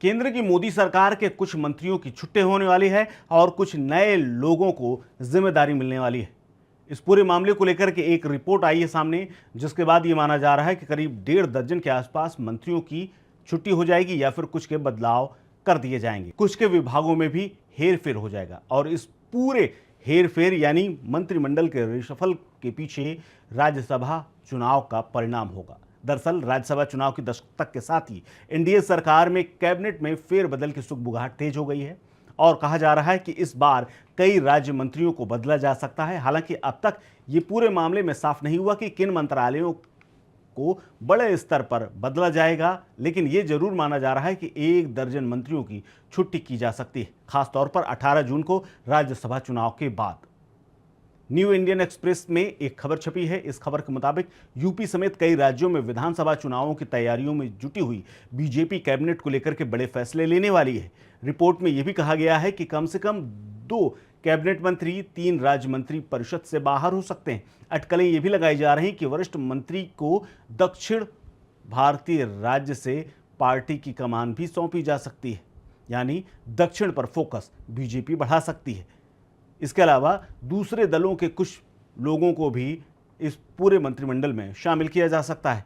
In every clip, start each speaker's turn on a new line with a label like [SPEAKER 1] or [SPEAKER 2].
[SPEAKER 1] केंद्र की मोदी सरकार के कुछ मंत्रियों की छुट्टी होने वाली है और कुछ नए लोगों को जिम्मेदारी मिलने वाली है। इस पूरे मामले को लेकर के एक रिपोर्ट आई है सामने, जिसके बाद ये माना जा रहा है कि करीब 1.5 दर्जन के आसपास मंत्रियों की छुट्टी हो जाएगी या फिर कुछ के बदलाव कर दिए जाएंगे। कुछ के विभागों में भी हेर फेर हो जाएगा और इस पूरे हेर फेर यानी मंत्रिमंडल के रिशफल के पीछे राज्यसभा चुनाव का परिणाम होगा। दरअसल राज्यसभा चुनाव की दस्तक के साथ ही एनडीए सरकार में कैबिनेट में फेरबदल की सुगबुगाहट तेज हो गई है और कहा जा रहा है कि इस बार कई राज्य मंत्रियों को बदला जा सकता है। हालांकि अब तक ये पूरे मामले में साफ नहीं हुआ कि किन मंत्रालयों को बड़े स्तर पर बदला जाएगा, लेकिन ये जरूर माना जा रहा है कि 1 दर्जन मंत्रियों की छुट्टी की जा सकती है, खासतौर पर 18 जून को राज्यसभा चुनाव के बाद। न्यू इंडियन एक्सप्रेस में एक खबर छपी है। इस खबर के मुताबिक यूपी समेत कई राज्यों में विधानसभा चुनावों की तैयारियों में जुटी हुई बीजेपी कैबिनेट को लेकर के बड़े फैसले लेने वाली है। रिपोर्ट में यह भी कहा गया है कि कम से कम 2 कैबिनेट मंत्री 3 राज्य मंत्री परिषद से बाहर हो सकते हैं। अटकलें यह भी लगाई जा रही कि वरिष्ठ मंत्री को दक्षिण भारतीय राज्य से पार्टी की कमान भी सौंपी जा सकती है, यानी दक्षिण पर फोकस बीजेपी बढ़ा सकती है। इसके अलावा दूसरे दलों के कुछ लोगों को भी इस पूरे मंत्रिमंडल में शामिल किया जा सकता है।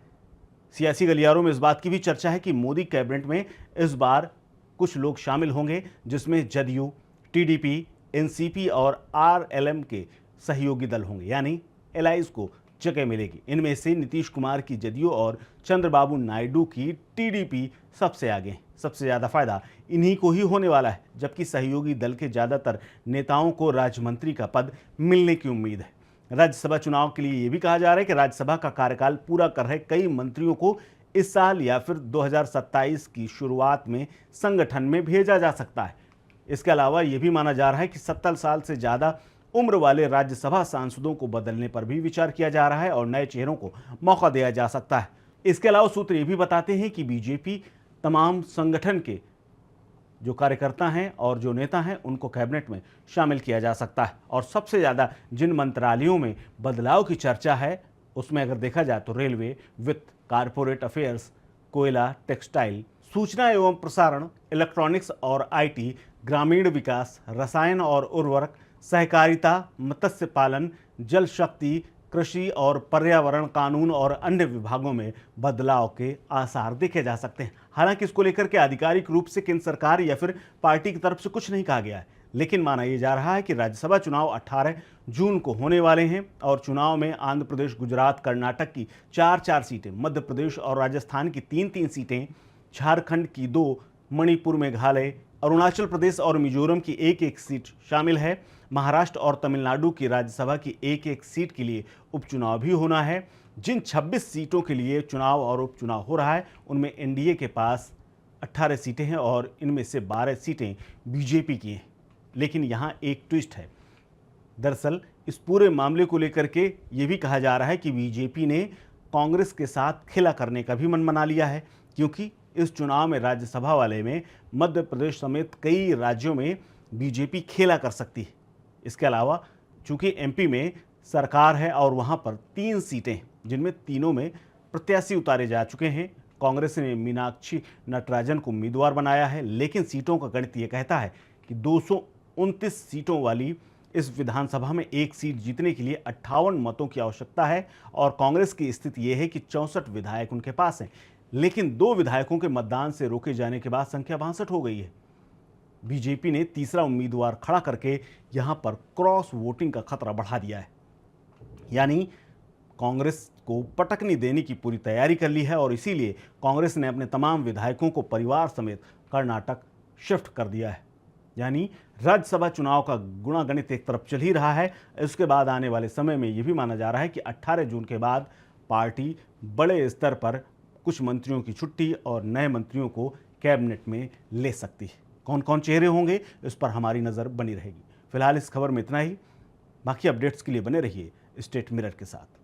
[SPEAKER 1] सियासी गलियारों में इस बात की भी चर्चा है कि मोदी कैबिनेट में इस बार कुछ लोग शामिल होंगे, जिसमें जदयू, टीडीपी, एनसीपी और आरएलएम के सहयोगी दल होंगे, यानी एलाइज को जगह मिलेगी। इनमें से नीतीश कुमार की जदयू और चंद्रबाबू नायडू की टीडीपी सबसे आगे हैं। सबसे ज़्यादा फायदा इन्हीं को ही होने वाला है, जबकि सहयोगी दल के ज़्यादातर नेताओं को राज्य मंत्री का पद मिलने की उम्मीद है। राज्यसभा चुनाव के लिए ये भी कहा जा रहा है कि राज्यसभा का कार्यकाल पूरा कर रहे कई मंत्रियों को इस साल या फिर 2027 की शुरुआत में संगठन में भेजा जा सकता है। इसके अलावा यह भी माना जा रहा है कि 70 साल से ज़्यादा उम्र वाले राज्यसभा सांसदों को बदलने पर भी विचार किया जा रहा है और नए चेहरों को मौका दिया जा सकता है। इसके अलावा सूत्र ये भी बताते हैं कि बीजेपी तमाम संगठन के जो कार्यकर्ता हैं और जो नेता हैं उनको कैबिनेट में शामिल किया जा सकता है। और सबसे ज़्यादा जिन मंत्रालयों में बदलाव की चर्चा है उसमें अगर देखा जाए तो रेलवे, वित्त, कारपोरेट अफेयर्स, कोयला, टेक्सटाइल, सूचना एवं प्रसारण, इलेक्ट्रॉनिक्स और आईटी, ग्रामीण विकास, रसायन और उर्वरक, सहकारिता, मत्स्य पालन, जल शक्ति, कृषि और पर्यावरण, कानून और अन्य विभागों में बदलाव के आसार देखे जा सकते हैं। हालांकि इसको लेकर के आधिकारिक रूप से केंद्र सरकार या फिर पार्टी की तरफ से कुछ नहीं कहा गया है, लेकिन माना यह जा रहा है कि राज्यसभा चुनाव 18 जून को होने वाले हैं और चुनाव में आंध्र प्रदेश, गुजरात, कर्नाटक की 4-4 सीटें, मध्य प्रदेश और राजस्थान की 3-3 सीटें, झारखंड की 2, मणिपुर, मेघालय, अरुणाचल प्रदेश और मिजोरम की 1-1 सीट शामिल है। महाराष्ट्र और तमिलनाडु की राज्यसभा की 1-1 सीट के लिए उपचुनाव भी होना है। जिन 26 सीटों के लिए चुनाव और उपचुनाव हो रहा है उनमें एनडीए के पास 18 सीटें हैं और इनमें से 12 सीटें बीजेपी की हैं। लेकिन यहाँ एक ट्विस्ट है। दरअसल इस पूरे मामले को लेकर के ये भी कहा जा रहा है कि बीजेपी ने कांग्रेस के साथ खेला करने का भी मन बना लिया है, क्योंकि इस चुनाव में राज्यसभा वाले में मध्य प्रदेश समेत कई राज्यों में बीजेपी खेला कर सकती है। इसके अलावा चूंकि एमपी में सरकार है और वहां पर 3 सीटें जिनमें तीनों में प्रत्याशी उतारे जा चुके हैं। कांग्रेस ने मीनाक्षी नटराजन को उम्मीदवार बनाया है, लेकिन सीटों का गणित ये कहता है कि 229 सीटों वाली इस विधानसभा में एक सीट जीतने के लिए 58 मतों की आवश्यकता है और कांग्रेस की स्थिति यह है कि 64 विधायक उनके पास हैं, लेकिन 2 विधायकों के मतदान से रोके जाने के बाद संख्या 62 हो गई है। बीजेपी ने तीसरा उम्मीदवार खड़ा करके यहां पर क्रॉस वोटिंग का खतरा बढ़ा दिया है, यानी कांग्रेस को पटकनी देने की पूरी तैयारी कर ली है और इसीलिए कांग्रेस ने अपने तमाम विधायकों को परिवार समेत कर्नाटक शिफ्ट कर दिया है। यानी राज्यसभा चुनाव का गुणागणित एक तरफ चल ही रहा है। इसके बाद आने वाले समय में यह भी माना जा रहा है कि 18 जून के बाद पार्टी बड़े स्तर पर कुछ मंत्रियों की छुट्टी और नए मंत्रियों को कैबिनेट में ले सकती है। कौन कौन चेहरे होंगे इस पर हमारी नज़र बनी रहेगी। फिलहाल इस खबर में इतना ही। बाकी अपडेट्स के लिए बने रहिए स्टेट मिरर के साथ।